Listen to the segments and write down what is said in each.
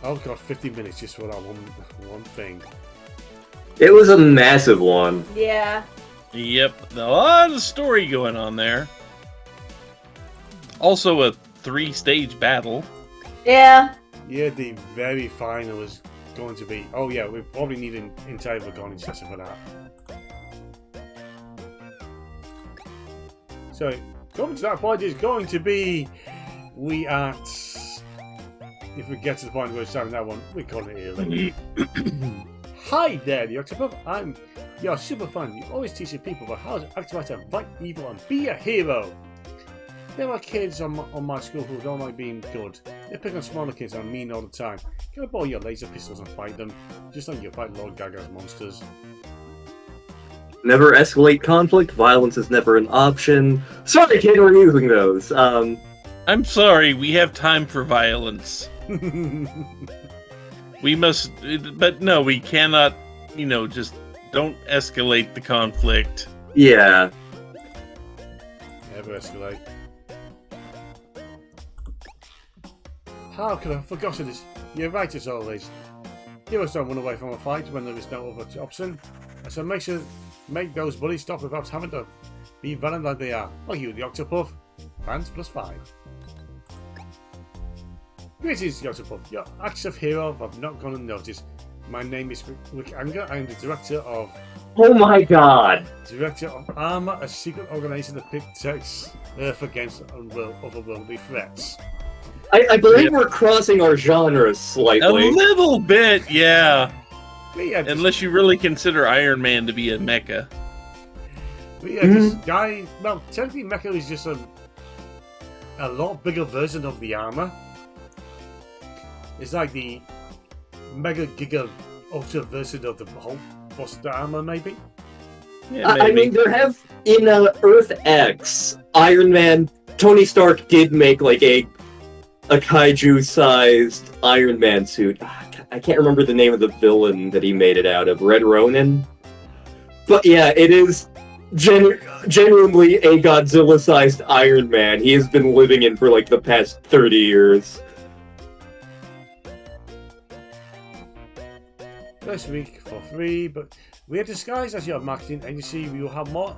Oh god, 50 minutes just for that one thing. It was a massive one. Yeah. Yep, a lot of story going on there. Also a 3-stage battle. Yeah. Yeah, the very final was going to be... Oh yeah, we probably need an entire Vagonic session for that. So, coming to that point is going to be... We at... If we get to the point where we're starting that one, we call it early. Hi there, the Octopus. I'm your super fan. You always teaching people about how to activate to fight evil and be a hero. There are kids on my school who don't like being good. They pick on smaller kids and are mean all the time. Can I borrow your laser pistols and fight them? Just like you fight Lord Gaga's monsters. Never escalate conflict. Violence is never an option. Sorry, kid, we're using those. I'm sorry, we have time for violence. We must, but no, we cannot, just don't escalate the conflict. Yeah. Never escalate. How could I have forgotten this? You're right as always. Heroes don't run away from a fight when there is no other option. So make those bullies stop without having to be violent like they are. Like you, the Octopuff. Fans +5. Greetings, Octopuff. Your acts of hero have not gone unnoticed. My name is Rick Anger. I am the director of... Oh my god! Director of Armor, a secret organization that protects Earth against otherworldly threats. I believe we're crossing our genres slightly. A little bit, yeah. Yeah, unless you really consider Iron Man to be a mecha. This guy... Well, technically Mecha is just a lot bigger version of the armor. It's like the Mega Giga Ultra version of the whole Buster armor, maybe? Yeah, maybe. I mean, there have... In Earth X, Iron Man... Tony Stark did make, like, a kaiju-sized Iron Man suit. I can't remember the name of the villain that he made it out of. Red Ronin? But yeah, it is genuinely a Godzilla-sized Iron Man. He has been living in for, like, the past 30 years. First week for free, but we are disguised as your marketing agency. We will have more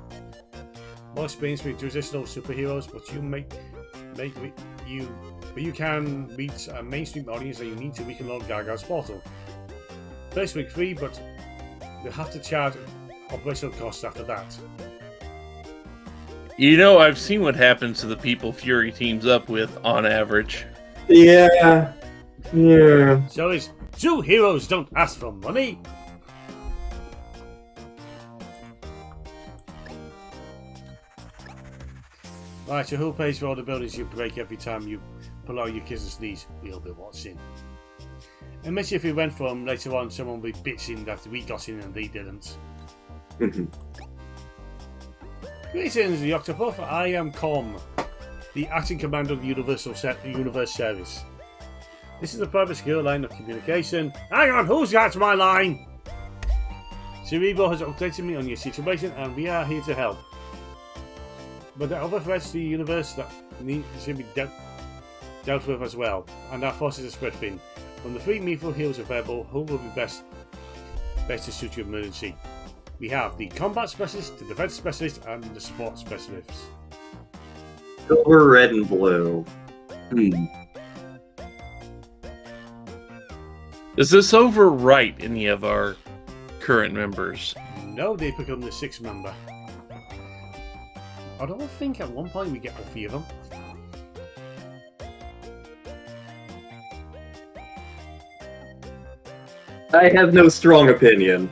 experience with traditional superheroes, but you can reach a mainstream audience, and you need to weaken Lord Gaga's portal. First week free, but you'll have to charge operational costs after that. I've seen what happens to the people Fury teams up with on average. Yeah. So it's two heroes don't ask for money. Right, so who pays for all the buildings you break every time you pull out your kids and sneeze? We'll be watching. And maybe if we went for them later on, someone will be bitching that we got in and they didn't. Greetings, the Octopuff. I am Com, the acting commander of the Universe Service. This is a private secure line of communication. Hang on, who's got my line? Cerebro has updated me on your situation, and we are here to help. But there are other threats to the universe that should be dealt with as well, and our forces are spread thin. From the 3 meaningful heroes available, who will be best to suit your emergency? We have the combat specialist, the defense specialist, and the support specialists. Silver, red, and blue. Does this overwrite any of our current members? No, they become the 6th member. I don't think at one point we get all 3 of them. I have no strong opinion.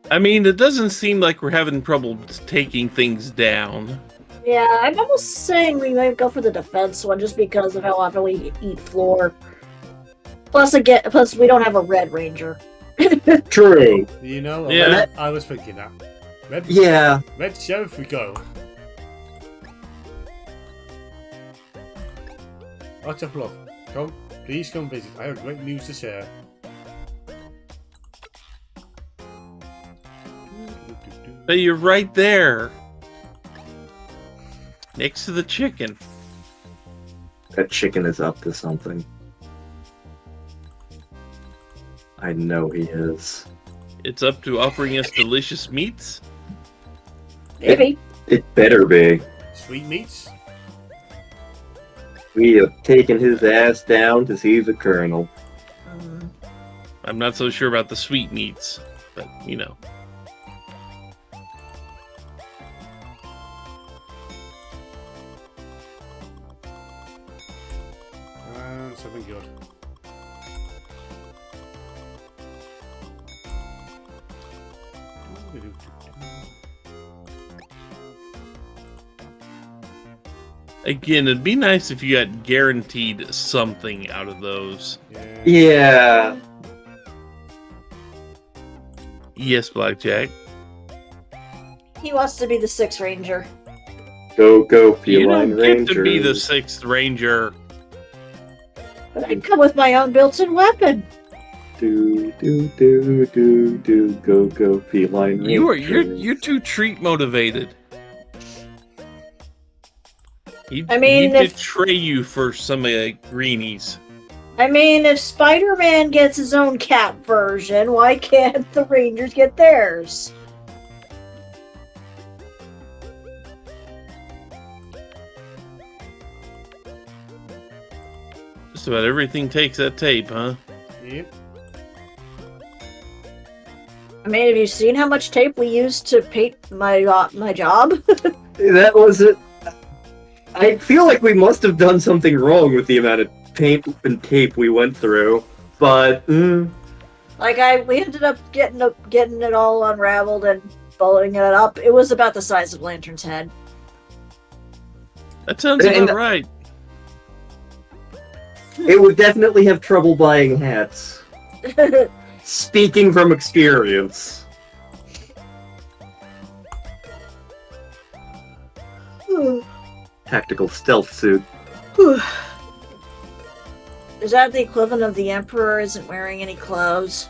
I mean, it doesn't seem like we're having trouble taking things down. Yeah, I'm almost saying we might go for the defense one just because of how often we eat floor. Plus we don't have a Red Ranger. True. Yeah. I was thinking that. Red Sheriff we go. Octopuff, please come visit. I have great news to share. But you're right there. Next to the chicken. That chicken is up to something. I know he is. It's up to offering us delicious meats. Maybe. It better be. Sweet meats? We have taken his ass down to see the colonel. I'm not so sure about the sweet meats, but you know. Something good. Again, it'd be nice if you got guaranteed something out of those. Yeah. Yes, Blackjack. He wants to be the 6th Ranger. Go, You feline don't ranger. get to be the 6th Ranger. But I'd come with my own built-in weapon. Do, go, feline ranger. You're too treat motivated. He'd if- betray you for some greenies. I mean, if Spider-Man gets his own cat version, why can't the Rangers get theirs? Just about everything takes that tape, huh? Yep. I mean, have you seen how much tape we used to paint my job? That was it. I feel like we must have done something wrong with the amount of paint and tape we went through, but Like we ended up getting it all unraveled and blowing it up. It was about the size of Lantern's head. That sounds about right. it would definitely have trouble buying hats. Speaking from experience. Tactical stealth suit. Is that the equivalent of the Emperor isn't wearing any clothes?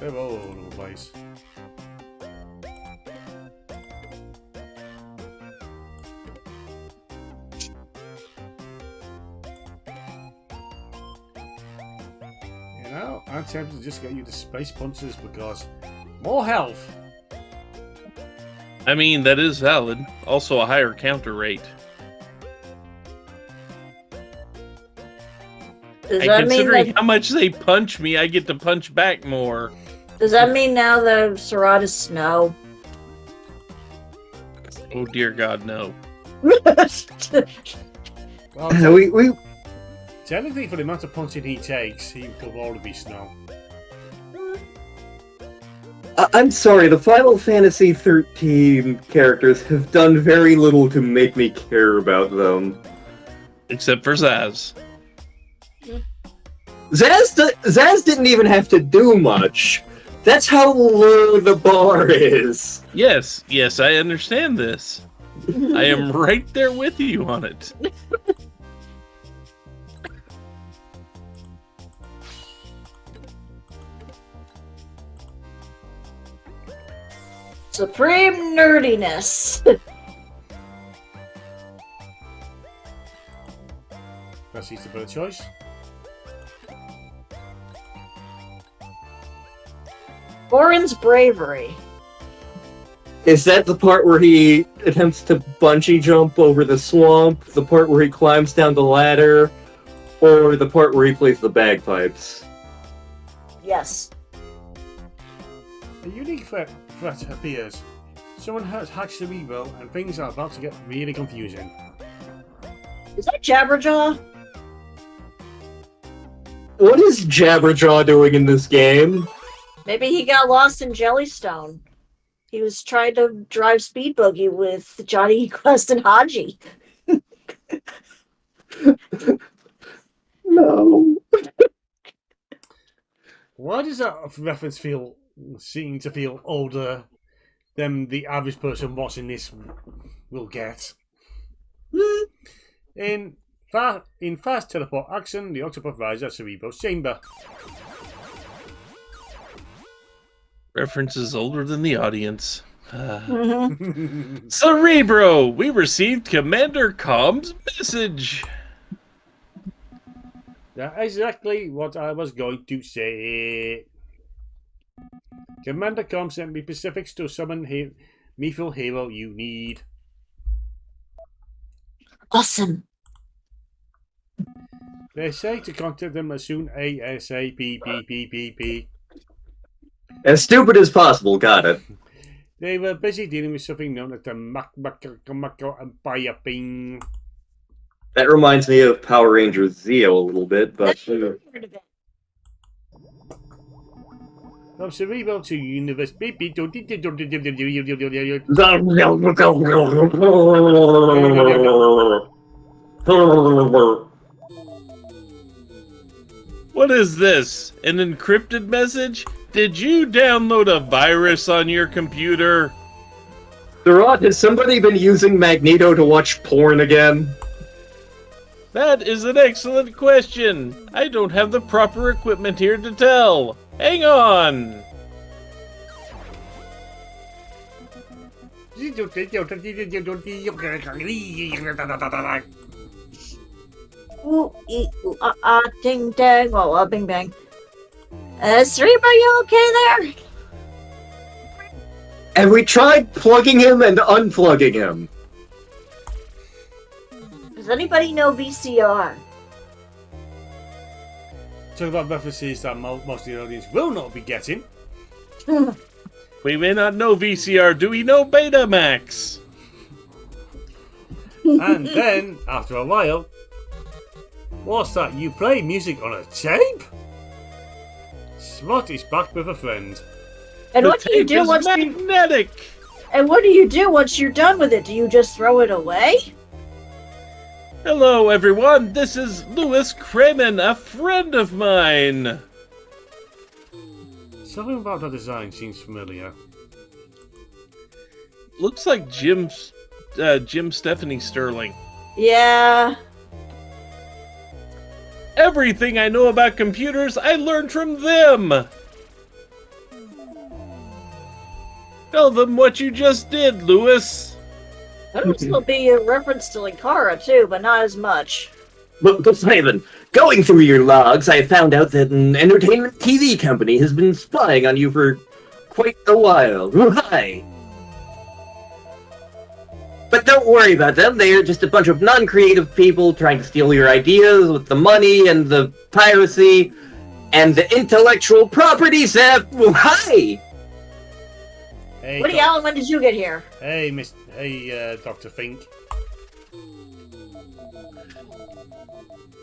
They're all over the place. You know, I'm tempted to just get you to space punches because more health. I mean, that is valid. Also a higher counter rate. Does And that mean considering that, how much they punch me, I get to punch back more. does that mean now the Surat is snow? Oh dear God, no. Well, we technically, for the amount of punching he takes, he could already be snow. I'm sorry, the Final Fantasy XIII characters have done very little to make me care about them. Except for Zaz. Zaz didn't even have to do much. That's how low the bar is. Yes, I understand this. I am right there with you on it. Supreme nerdiness. That's the better choice. Goran's bravery. Is that the part where he attempts to bungee jump over the swamp, the part where he climbs down the ladder, or the part where he plays the bagpipes? Yes. A unique threat appears. Someone has hacked the rebuild and things are about to get really confusing. Is that Jabberjaw? What is Jabberjaw doing in this game? Maybe he got lost in Jellystone. He was trying to drive Speed Buggy with Johnny Quest and Haji. No. Why does that reference seem to feel older than the average person watching this will get? In In fast teleport action, the Octopus rises at Cerebro's chamber. Reference is older than the audience. Mhm. Cerebro, we received Commander Com's message. That's exactly what I was going to say. Commander Com sent me specifics to summon Mithril hero you need. Awesome. They say to contact them as soon ASAP. As stupid as possible, got it. They were busy dealing with something known as the Mako Empire thing. That reminds me of Power Rangers Zeo a little bit, but... From Cerebro to Universe. What is this? An encrypted message? Did you download a virus on your computer? Durant, has somebody been using Magneto to watch porn again? That is an excellent question. I don't have the proper equipment here to tell. Hang on. Ooh, ee, ooh, ding, dang, well, bing, bang. Cerebro, you okay there? And we tried plugging him and unplugging him. Does anybody know VCR? Talk about references that most of the audience will not be getting. We may not know VCR. Do we know Betamax? And then, after a while, what's that? You play music on a tape? Spot is back with a friend. And The what do you tape do is once you magnetic. And what do you do once you're done with it? Do you just throw it away? Hello, everyone. This is Louis Kremen, a friend of mine. Something about the design seems familiar. Looks like Jim Stephanie Sterling. Yeah. Everything I know about computers, I learned from them. Tell them what you just did, Louis. That would still be a reference to Linkara, too, but not as much. But Simon, going through your logs, I found out that an entertainment TV company has been spying on you for quite a while. Hi. But don't worry about them. They are just a bunch of non-creative people trying to steal your ideas with the money and the piracy and the intellectual property theft. Hi. Hey, Woody Allen, when did you get here? Hey, Dr. Fink.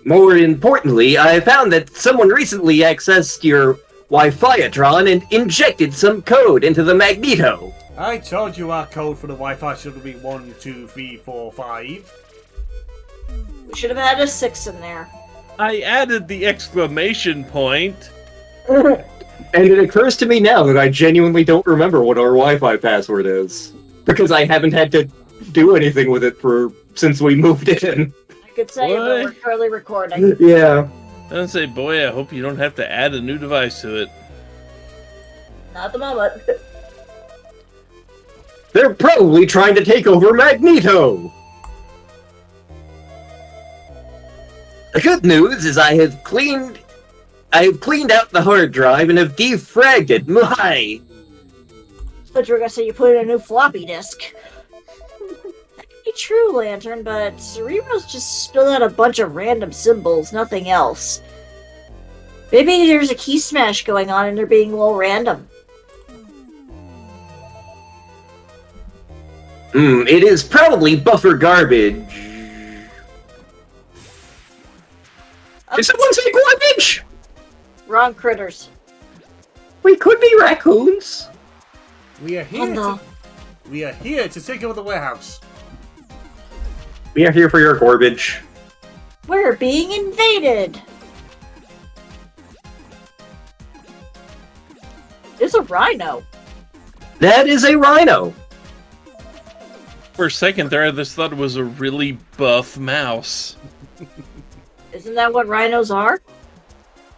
More importantly, I found that someone recently accessed your Wi-Fi-atron and injected some code into the Magneto. I told you our code for the Wi-Fi should be 1, 2, 3, 4, 5. We should have had a 6 in there. I added the exclamation point. And it occurs to me now that I genuinely don't remember what our Wi-Fi password is. Because I haven't had to do anything with it since we moved in. I could say, but we're What? currently recording. Yeah. I say, boy, I hope you don't have to add a new device to it. Not at the moment. They're probably trying to take over Magneto! The good news is I have cleaned out the hard drive and have defragged it. Mwah! But you were gonna say you put in a new floppy disk. That could be true, Lantern, but Cerebro's just spilled out a bunch of random symbols, nothing else. Maybe there's a key smash going on and they're being a little random. It is probably buffer garbage. Did someone say garbage? Wrong critters. We could be raccoons. We are here. Oh, no. We are here to take over the warehouse. We are here for your garbage. We're being invaded! There's a rhino. That is a rhino. For a second there, I just thought it was a really buff mouse. Isn't that what rhinos are?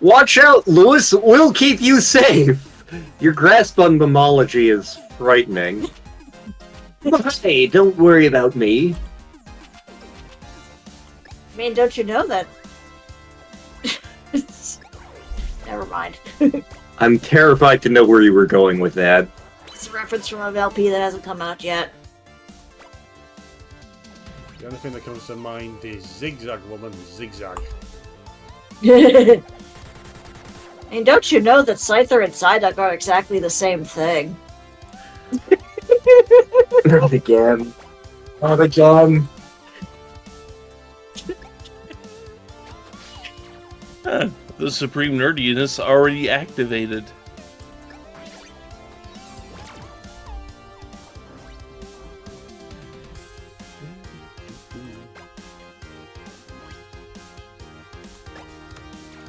Watch out, Lewis! We'll keep you safe! Your grasp on mammalogy is frightening. But hey, don't worry about me. I mean, don't you know that? Never mind. I'm terrified to know where you were going with that. It's a reference from an LP that hasn't come out yet. The only thing that comes to mind is Zigzag Woman, Zigzag. And don't you know that Scyther and Psyduck are exactly the same thing? Not again. Not again. The Supreme Nerdiness already activated.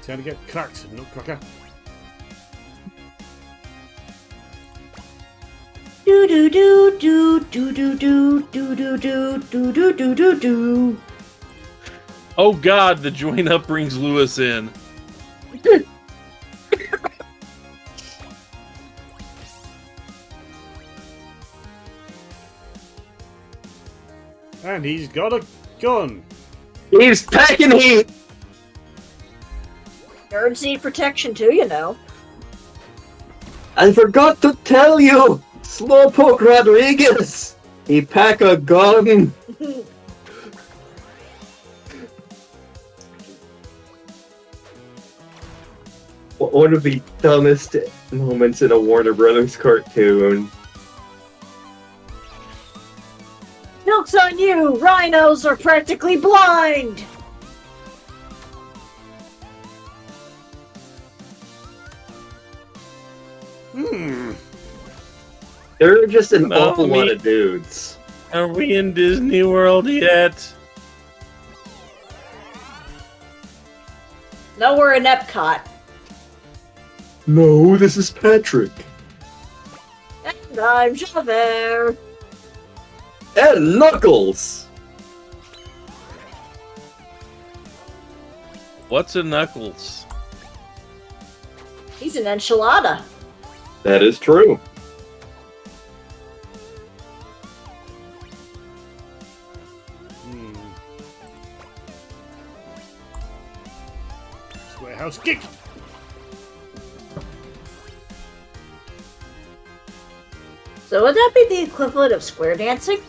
Time to get cracked, Nutcracker. Do do do do do do do do do do do do do do do. Oh god, the join up brings Lewis in. And he's got a gun. He's packing heat! Nerds need protection too, you know. I forgot to tell you! Slowpoke Rodriguez! He pack a gun! One of the dumbest moments in a Warner Brothers cartoon. Milk's on you! Rhinos are practically blind! There are just an No, awful lot of dudes. Are we in Disney World yet? No, we're in Epcot. No, this is Patrick. And I'm Javert. And Knuckles! What's a Knuckles? He's an enchilada. That is true. Squarehouse kick! So would that be the equivalent of square dancing?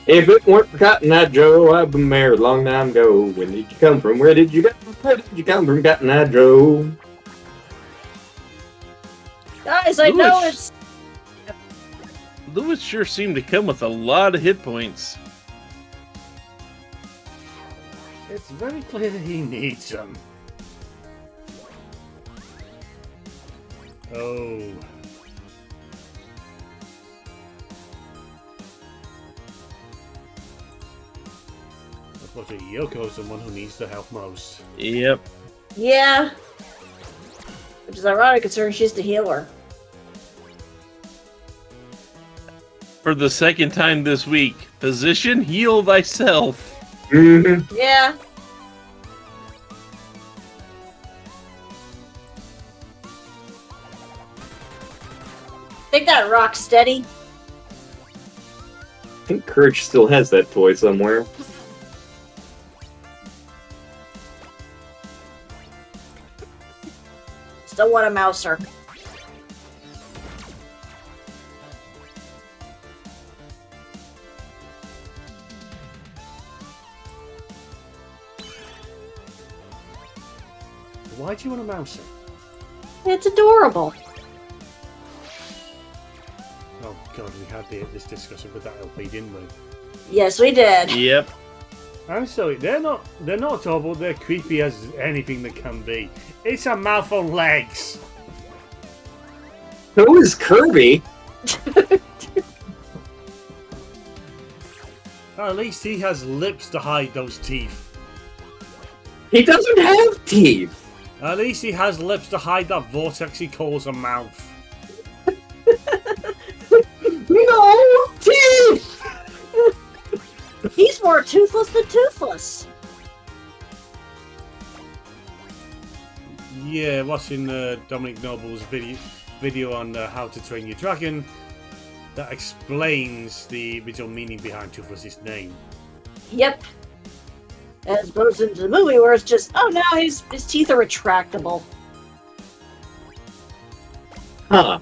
If it weren't for Cotton Eye Joe, I'd been married a long time ago. When did you come from? Where did you go? Where did you come from, Cotton Eye Joe? Guys, I know it's... Lewis sure seemed to come with a lot of hit points. It's very clear he needs them. Oh. Unfortunately, Yoko's the one who needs the help most. Yep. Yeah. Which is ironic considering she's the healer. For the second time this week, physician, heal thyself. Mm-hmm. Yeah. Think that rock steady. I think Courage still has that toy somewhere. Still want a mouser. Why do you want a mouser? It's adorable. Oh god, we had this discussion with that LP, didn't we? Yes, we did. Yep. I'm sorry, they're not adorable, they're creepy as anything that can be. It's a mouth on legs. So is Kirby. At least he has lips to hide those teeth. He doesn't have teeth. At least he has lips to hide that vortex he calls a mouth. No teeth. He's more toothless than toothless. Yeah, watching Dominic Noble's video on How to Train Your Dragon, that explains the original meaning behind Toothless's name. Yep. As opposed to the movie where it's just, oh no, his teeth are retractable. Huh.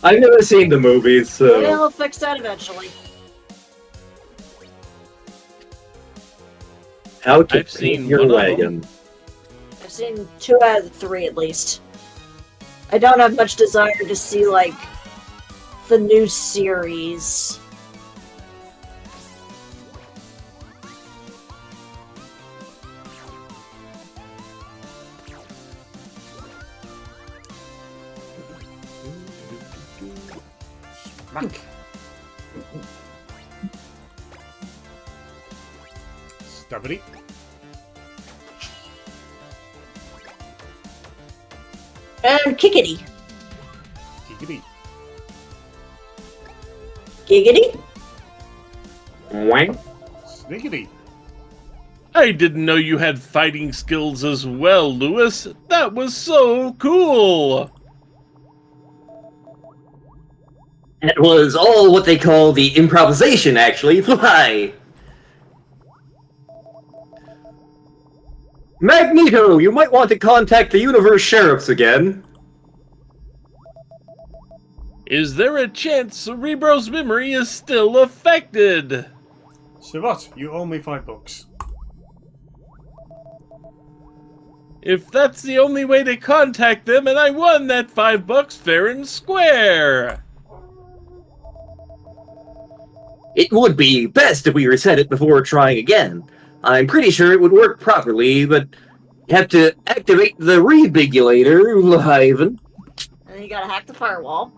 I've never seen the movies, so... They'll fix that eventually. How to I've seen your one of wagon. I've seen 2 out of the 3 at least. I don't have much desire to see, like, the new series. Smack. Stabbity. And Kickity. Giggity. Giggity? Wank. Sniggity. I didn't know you had fighting skills as well, Lewis. That was so cool. It was all what they call the improvisation, actually. Why? Magneto, you might want to contact the Universe Sheriffs again. Is there a chance Cerebro's memory is still affected? So what? You owe me $5. If that's the only way to contact them, and I won that $5 fair and square. It would be best if we reset it before trying again. I'm pretty sure it would work properly, but you have to activate the rebigulator, Liven. And then you gotta hack the firewall.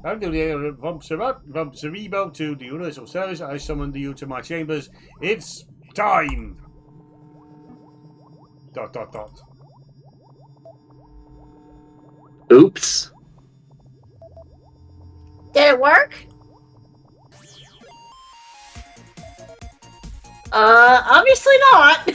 I'm from Cerebo to the Universal Service. I summoned you to my chambers. It's time! ... Oops. Did it work? Obviously not.